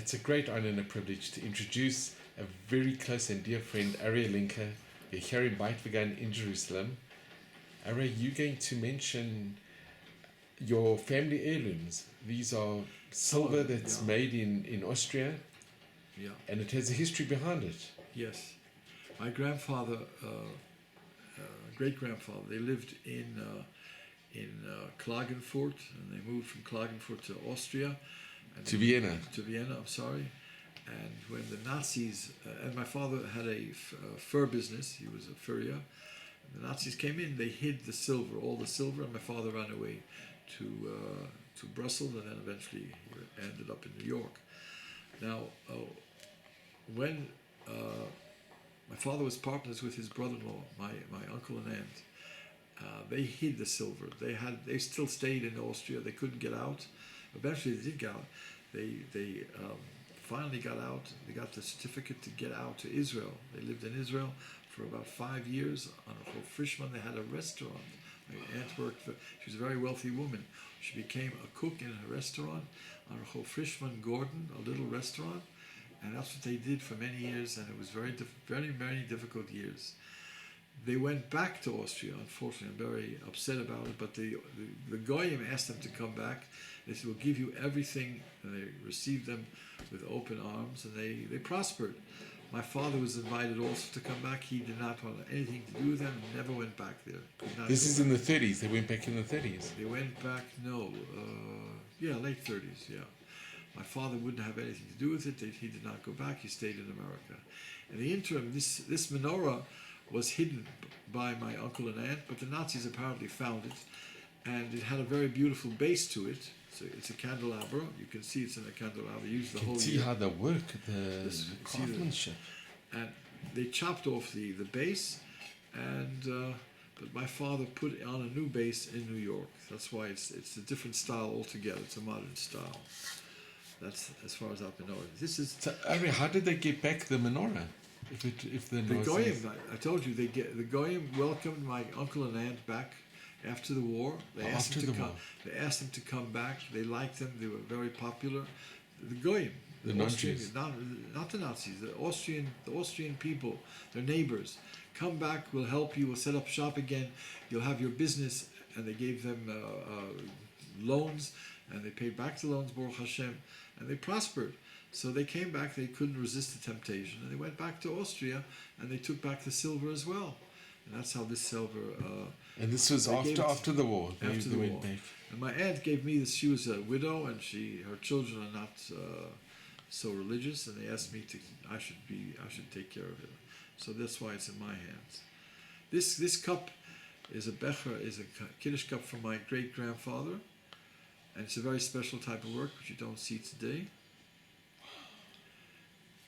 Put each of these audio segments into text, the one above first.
It's a great honor and a privilege to introduce a very close and dear friend, Aria Linker, here in Beit Vegan in Jerusalem. Aria, you're going to mention your family heirlooms. These are silver that's made in Austria, and it has a history behind it. Yes. My grandfather, great-grandfather, they lived in Klagenfurt, and they moved from Klagenfurt to Austria. To Vienna. To Vienna, I'm sorry. And when the Nazis, and my father had a fur business, he was a furrier. The Nazis came in, they hid the silver, all the silver, and my father ran away to Brussels, and then eventually he ended up in New York. Now, when my father was partners with his brother-in-law, my uncle and aunt, they hid the silver. They still stayed in Austria. They couldn't get out. Eventually, they did get out. They finally got out. They got the certificate to get out to Israel. They lived in Israel for about 5 years. On Rehov Frischman, they had a restaurant. My aunt worked for. She was a very wealthy woman. She became a cook in a restaurant on Rehov Frischman Gordon, a little restaurant, and that's what they did for many years. And it was very, very difficult years. They went back to Austria, unfortunately. I'm very upset about it, but the Goyim asked them to come back. They said, we'll give you everything, and they received them with open arms, and they prospered. My father was invited also to come back. He did not want anything to do with them, and never went back there. This is in the 30s. They went back in the 30s. They went back, late 30s, yeah. My father wouldn't have anything to do with it. He did not go back. He stayed in America. In the interim, this menorah was hidden by my uncle and aunt, but the Nazis apparently found it, and it had a very beautiful base to it. So it's a candelabra. You can see it's in a candelabra. Used the whole see year. How they work, the craftsmanship. And they chopped off the base, and but my father put it on a new base in New York. That's why it's a different style altogether. It's a modern style. That's as far as I've been knowing. This is. So, how did they get back the menorah? If the Goyim, I told you, the Goyim welcomed my uncle and aunt back after the war. They asked them to come. They asked them to come back. They liked them. They were very popular. The Goyim, the non-Jews, not the Nazis, the Austrian people, their neighbors, come back. We'll help you. We'll set up shop again. You'll have your business. And they gave them loans, and they paid back the loans, Baruch Hashem, and they prospered. So they came back, they couldn't resist the temptation, and they went back to Austria, and they took back the silver as well. And that's how this silver... and this was after the war? After the war. Back. And my aunt gave me this. She was a widow, and her children are not so religious, and they asked me I should take care of it. So that's why it's in my hands. This cup is a becher, is a Kiddush cup from my great-grandfather, and it's a very special type of work, which you don't see today.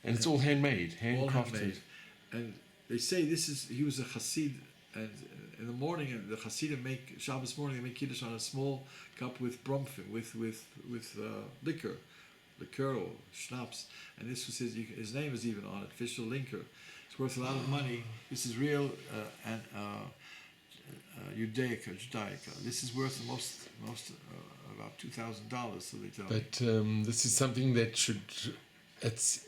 And it's all handmade, handcrafted. All handmade. And they say he was a Hasid, and in the morning, the Hasidim make, Shabbos morning, they make Kiddush on a small cup with bromfin, with liquor or schnapps. And this was his name is even on it, Fischl Linker. It's worth a lot of money. This is real Judaica. This is worth most about $2,000, so they tell me. But this is something that it's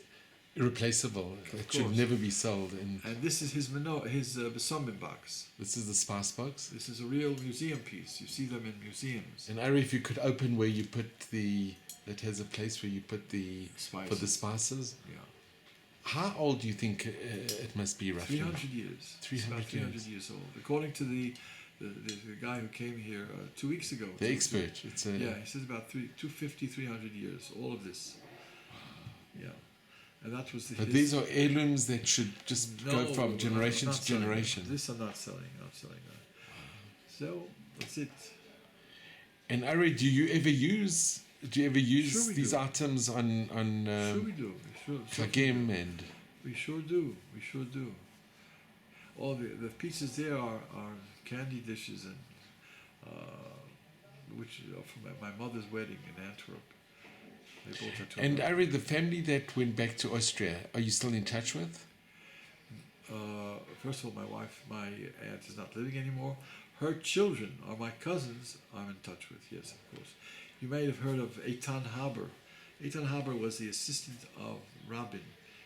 irreplaceable. It should never be sold. And this is his Besomim box. This is the spice box. This is a real museum piece. You see them in museums. And Ari, if you could open where you put that has a place where you put the spices. For the spices. Yeah. How old do you think it must be roughly? 300 years. 300 years old. According to the guy who came here 2 weeks ago. The expert. He says about 250, 300 years. All of this. Yeah. And that was But these are heirlooms that should just go from generation to generation. This I'm not selling. I'm not selling that. So that's it. And Ari, do you ever use sure these items on sure we do. Chagim and we sure do. All the pieces there are candy dishes and which are from my mother's wedding in Antwerp. And Ari, the family that went back to Austria, are you still in touch with? First of all, my aunt is not living anymore. Her children are my cousins I'm in touch with, yes, of course. You may have heard of Eitan Haber. Eitan Haber was the assistant of Rabin.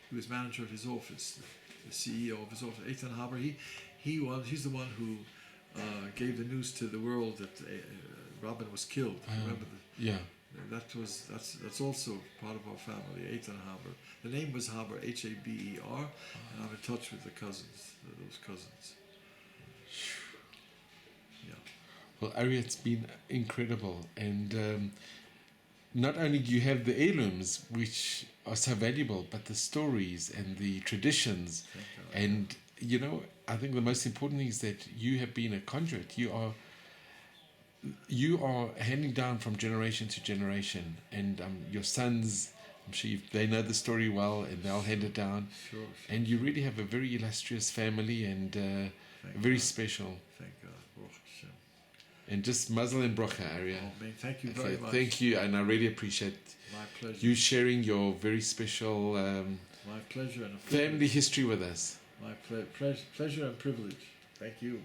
He was manager of his office, the CEO of his office. Eitan Haber, he's the one who gave the news to the world that Rabin was killed. Remember that? Yeah. That's also part of our family, Eitan Haber. The name was Haber, Haber, and I'm in touch with the cousins, those cousins. Yeah. Well, Ari, it's been incredible, and not only do you have the heirlooms, which are so valuable, but the stories and the traditions, Thank God. and you know, I think the most important thing is that you have been a conduit. You are handing down from generation to generation, and your sons, I'm sure they know the story well, and they'll hand it down. Sure. And you really have a very illustrious family, and very God. special. Thank God. Baruch Hashem. And just mazel and bracha, Arya. Oh, man, thank you very much. Thank you, and I really appreciate My pleasure. you sharing your very special My pleasure and a family history with us. My pleasure and privilege. Thank you.